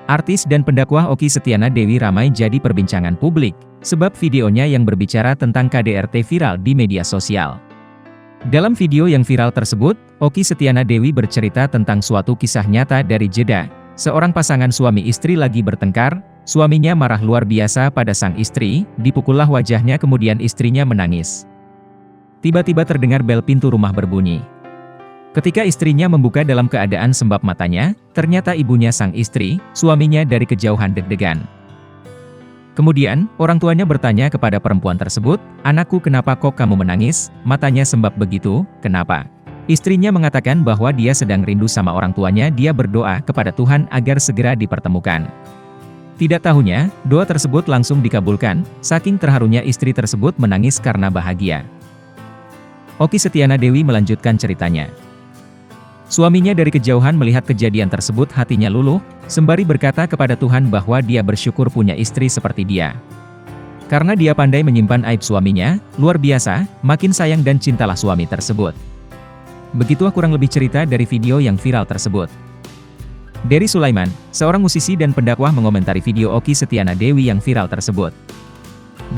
Artis dan pendakwah Okky Setiana Dewi ramai jadi perbincangan publik, sebab videonya yang berbicara tentang KDRT viral di media sosial. Dalam video yang viral tersebut, Okky Setiana Dewi bercerita tentang suatu kisah nyata dari Jeddah. Seorang pasangan suami istri lagi bertengkar, suaminya marah luar biasa pada sang istri, dipukullah wajahnya kemudian istrinya menangis. Tiba-tiba terdengar bel pintu rumah berbunyi. Ketika istrinya membuka dalam keadaan sembab matanya, ternyata ibunya sang istri, suaminya dari kejauhan deg-degan. Kemudian, orang tuanya bertanya kepada perempuan tersebut, "Anakku, kenapa kok kamu menangis? Matanya sembab begitu, kenapa?" Istrinya mengatakan bahwa dia sedang rindu sama orang tuanya. Dia berdoa kepada Tuhan agar segera dipertemukan. Tidak tahunya, doa tersebut langsung dikabulkan, saking terharunya istri tersebut menangis karena bahagia. Okky Setiana Dewi melanjutkan ceritanya. Suaminya dari kejauhan melihat kejadian tersebut hatinya luluh, sembari berkata kepada Tuhan bahwa dia bersyukur punya istri seperti dia. Karena dia pandai menyimpan aib suaminya, luar biasa, makin sayang dan cintalah suami tersebut. Begitulah kurang lebih cerita dari video yang viral tersebut. Dery Sulaiman, seorang musisi dan pendakwah mengomentari video Okky Setiana Dewi yang viral tersebut.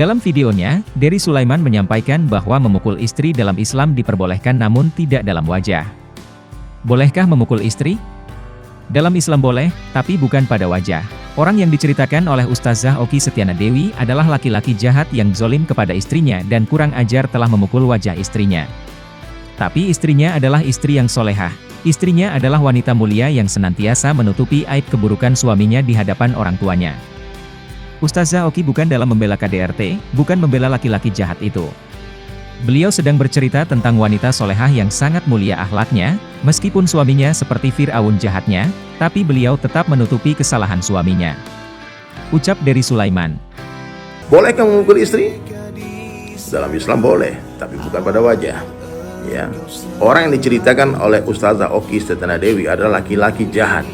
Dalam videonya, Dery Sulaiman menyampaikan bahwa memukul istri dalam Islam diperbolehkan namun tidak dalam wajah. Bolehkah memukul istri? Dalam Islam boleh, tapi bukan pada wajah. Orang yang diceritakan oleh Ustazah Okky Setiana Dewi adalah laki-laki jahat yang zolim kepada istrinya dan kurang ajar telah memukul wajah istrinya. Tapi istrinya adalah istri yang solehah. Istrinya adalah wanita mulia yang senantiasa menutupi aib keburukan suaminya di hadapan orang tuanya. Ustazah Okky bukan dalam membela KDRT, bukan membela laki-laki jahat itu. Beliau sedang bercerita tentang wanita solehah yang sangat mulia akhlaknya, meskipun suaminya seperti Fir'aun jahatnya, tapi beliau tetap menutupi kesalahan suaminya. Ucap Dery Sulaiman. Bolehkah memukul istri? Dalam Islam boleh, tapi bukan pada wajah. Ya, orang yang diceritakan oleh Ustazah Okky Setiana Dewi adalah laki-laki jahat.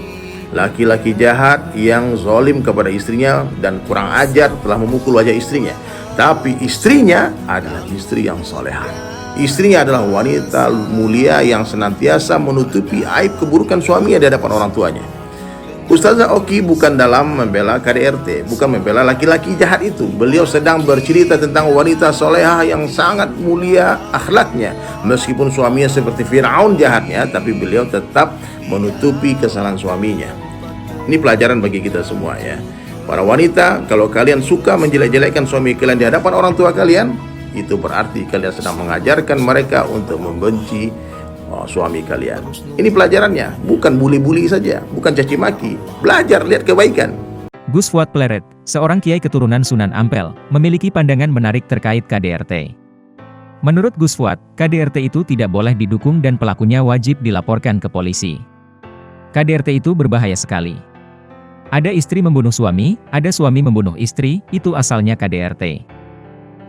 Laki-laki jahat yang zalim kepada istrinya dan kurang ajar telah memukul wajah istrinya. Tapi istrinya adalah istri yang solehah. Istrinya adalah wanita mulia yang senantiasa menutupi aib keburukan suaminya di hadapan orang tuanya. Ustazah Okky bukan dalam membela KDRT, bukan membela laki-laki jahat itu. Beliau sedang bercerita tentang wanita solehah yang sangat mulia akhlaknya. Meskipun suaminya seperti Fir'aun jahatnya, tapi beliau tetap menutupi kesalahan suaminya. Ini pelajaran bagi kita semua ya. Para wanita, kalau kalian suka menjelek-jelekkan suami kalian di hadapan orang tua kalian, itu berarti kalian sedang mengajarkan mereka untuk membenci suami kalian. Ini pelajarannya, bukan bully-bully saja, bukan caci maki. Belajar, lihat kebaikan. Gus Fuad Pleret, seorang kiai keturunan Sunan Ampel, memiliki pandangan menarik terkait KDRT. Menurut Gus Fuad, KDRT itu tidak boleh didukung dan pelakunya wajib dilaporkan ke polisi. KDRT itu berbahaya sekali. Ada istri membunuh suami, ada suami membunuh istri, itu asalnya KDRT.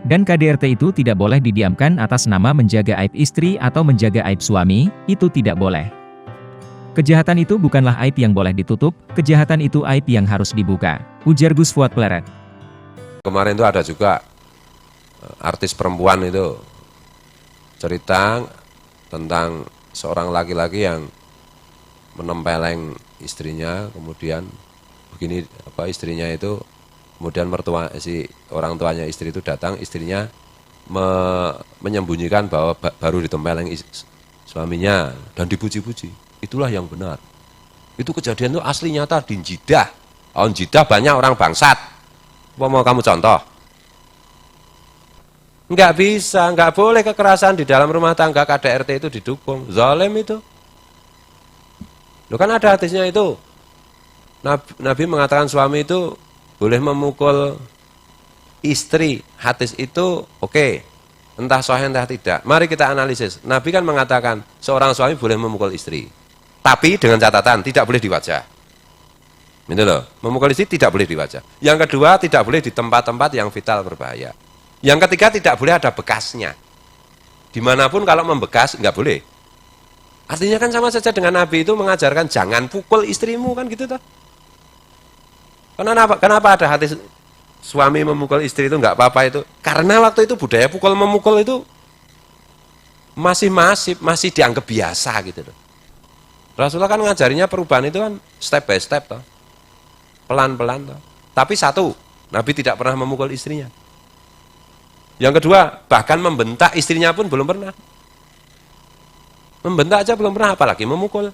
Dan KDRT itu tidak boleh didiamkan atas nama menjaga aib istri atau menjaga aib suami, itu tidak boleh. Kejahatan itu bukanlah aib yang boleh ditutup, kejahatan itu aib yang harus dibuka, ujar Gus Fuad Pleret. Kemarin itu ada juga artis perempuan itu cerita tentang seorang laki-laki yang menempeleng istrinya, kemudian begini istrinya itu, kemudian orang tuanya istri itu datang, istrinya menyembunyikan bahwa baru ditempeleng suaminya dan dipuji-puji. Itulah yang benar. Itu kejadian itu asli nyata di Jeddah. Jeddah banyak orang bangsat. Apa mau kamu contoh? Enggak bisa, enggak boleh kekerasan di dalam rumah tangga. KDRT itu didukung. Zalim itu. Loh kan ada hadisnya itu. Nabi mengatakan suami itu boleh memukul istri. Hadis itu oke. Entah sahih entah tidak. Mari kita analisis. Nabi kan mengatakan seorang suami boleh memukul istri. Tapi dengan catatan tidak boleh di wajah. Gitu loh. Memukul istri tidak boleh di wajah. Yang kedua tidak boleh di tempat-tempat yang vital berbahaya. Yang ketiga tidak boleh ada bekasnya. Dimanapun kalau membekas nggak boleh. Artinya kan sama saja dengan Nabi itu mengajarkan jangan pukul istrimu kan gitu toh. Kenapa ada hadis suami memukul istri itu nggak apa-apa itu? Karena waktu itu budaya pukul memukul itu masih dianggap biasa gitu loh. Rasulullah kan ngajarinya perubahan itu kan step by step toh. pelan-pelan. Tapi satu, Nabi tidak pernah memukul istrinya. Yang kedua, bahkan membentak istrinya pun belum pernah. Membentak aja belum pernah, apalagi memukul.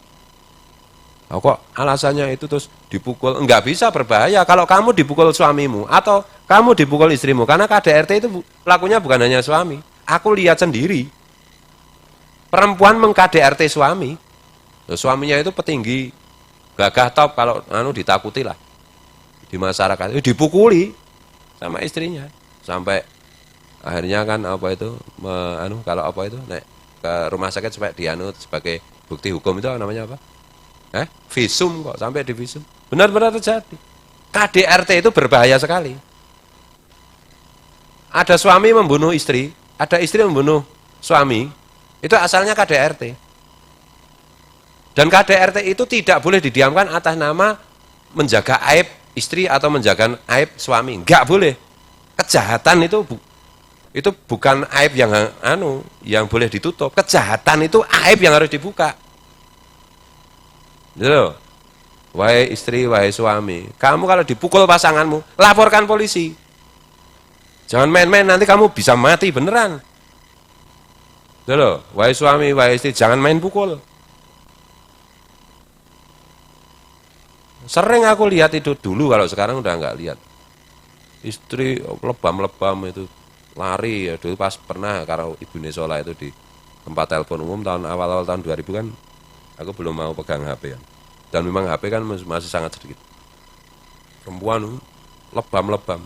Oh, kok alasannya itu terus dipukul? Enggak bisa, berbahaya kalau kamu dipukul suamimu atau kamu dipukul istrimu. Karena KDRT itu pelakunya bukan hanya suami. Aku lihat sendiri, perempuan meng-KDRT suami. Suaminya itu petinggi, gagah top, kalau ditakuti lah di masyarakat. Itu dipukuli sama istrinya sampai akhirnya kan kalau naik ke rumah sakit supaya dianut sebagai bukti hukum. Itu namanya apa? Visum, kok sampai di visum. Benar-benar terjadi. KDRT itu berbahaya sekali. Ada suami membunuh istri, ada istri membunuh suami, itu asalnya KDRT. Dan KDRT itu tidak boleh didiamkan atas nama menjaga aib istri atau menjaga aib suami. Enggak boleh. Kejahatan itu bukan aib yang boleh ditutup. Kejahatan itu aib yang harus dibuka. Gitu. Wahai istri, wahai suami, kamu kalau dipukul pasanganmu, laporkan polisi. Jangan main-main, nanti kamu bisa mati beneran. Gitu. Wahai suami, wahai istri, jangan main pukul. Sering aku lihat itu dulu, kalau sekarang udah nggak lihat. Istri lebam-lebam itu lari ya, dulu pas pernah kalau Ibu Nesola itu di tempat telepon umum awal-awal tahun 2000 kan. Aku belum mau pegang HP ya. Dan memang HP kan masih sangat sedikit. Perempuan lebam-lebam.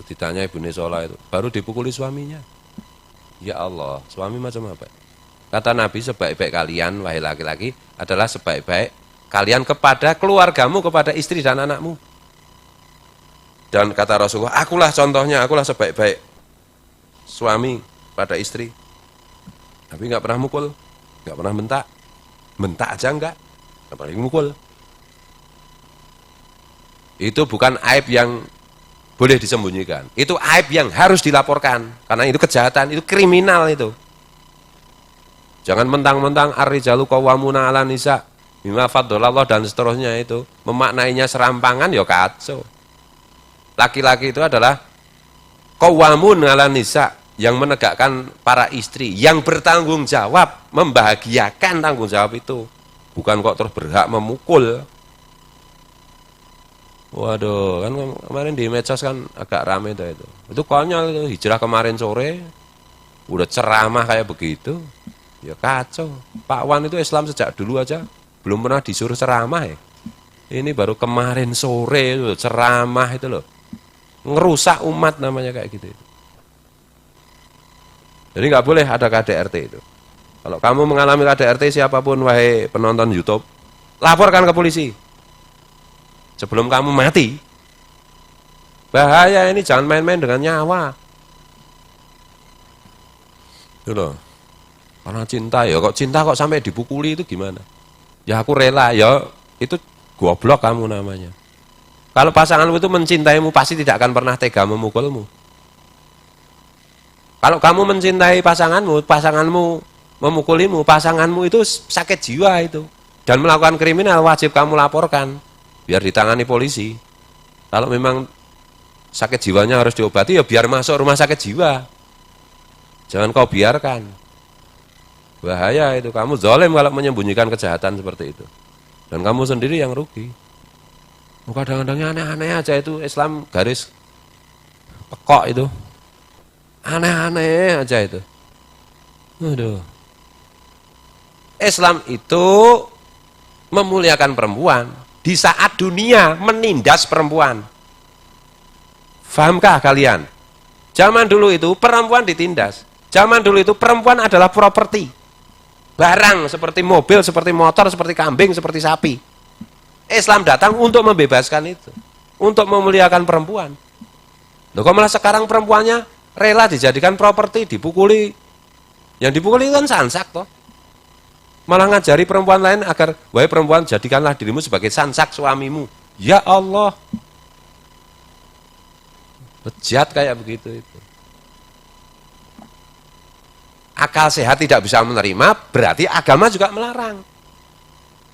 Ditanya Ibu Nesola itu, baru dipukuli suaminya. Ya Allah, suami macam apa? Kata Nabi, sebaik-baik kalian, wahai laki-laki, adalah sebaik-baik kalian kepada keluargamu, kepada istri dan anakmu. Dan kata Rasulullah, akulah contohnya, akulah sebaik-baik suami pada istri. Tapi nggak pernah mukul, nggak pernah bentak. Bentak aja enggak, apalagi mukul. Itu bukan aib yang boleh disembunyikan. Itu aib yang harus dilaporkan. Karena itu kejahatan, itu kriminal itu. Jangan mentang-mentang ar-rijalu qawwamuna 'alan nisa bima faddalallah dan seterusnya itu. Memaknainya serampangan ya kacau. Laki-laki itu adalah qawwamun 'alan nisa, yang menegakkan para istri, yang bertanggung jawab, membahagiakan tanggung jawab itu. Bukan kok terus berhak memukul. Waduh, kan kemarin di medsos kan agak rame itu. Itu konyol itu, hijrah kemarin sore, udah ceramah kayak begitu. Ya kacau. Pak Wan itu Islam sejak dulu aja, belum pernah disuruh ceramah ya. Ini baru kemarin sore itu, ceramah itu loh. Ngerusak umat namanya kayak gitu. Jadi nggak boleh ada KDRT itu. Kalau kamu mengalami KDRT, siapapun wahai penonton YouTube, laporkan ke polisi. Sebelum kamu mati. Bahaya ini, jangan main-main dengan nyawa. Itu loh. Karena cinta ya, kok cinta kok sampai dipukuli itu gimana? Ya aku rela, ya itu goblok kamu namanya. Kalau pasanganmu itu mencintaimu, pasti tidak akan pernah tega memukulmu. Kalau kamu mencintai pasanganmu, pasanganmu memukulimu, pasanganmu itu sakit jiwa itu. Dan melakukan kriminal, wajib kamu laporkan. Biar ditangani polisi. Kalau memang sakit jiwanya harus diobati, ya biar masuk rumah sakit jiwa. Jangan kau biarkan. Bahaya itu, kamu zalim kalau menyembunyikan kejahatan seperti itu. Dan kamu sendiri yang rugi. Kadang-kadangnya aneh-aneh aja itu, Islam garis pekok itu. Aneh-aneh aja itu. Aduh. Islam itu memuliakan perempuan di saat dunia menindas perempuan. Fahamkah kalian? Zaman dulu itu perempuan ditindas. Zaman dulu itu perempuan adalah properti. Barang seperti mobil, seperti motor, seperti kambing, seperti sapi. Islam datang untuk membebaskan itu. Untuk memuliakan perempuan. Loh, kok malah sekarang perempuannya rela dijadikan properti, dipukuli. Yang dipukuli kan sansak toh. Malah ngajari perempuan lain agar, wahai perempuan, jadikanlah dirimu sebagai sansak suamimu. Ya Allah. Bejat kayak begitu itu. Akal sehat tidak bisa menerima, berarti agama juga melarang.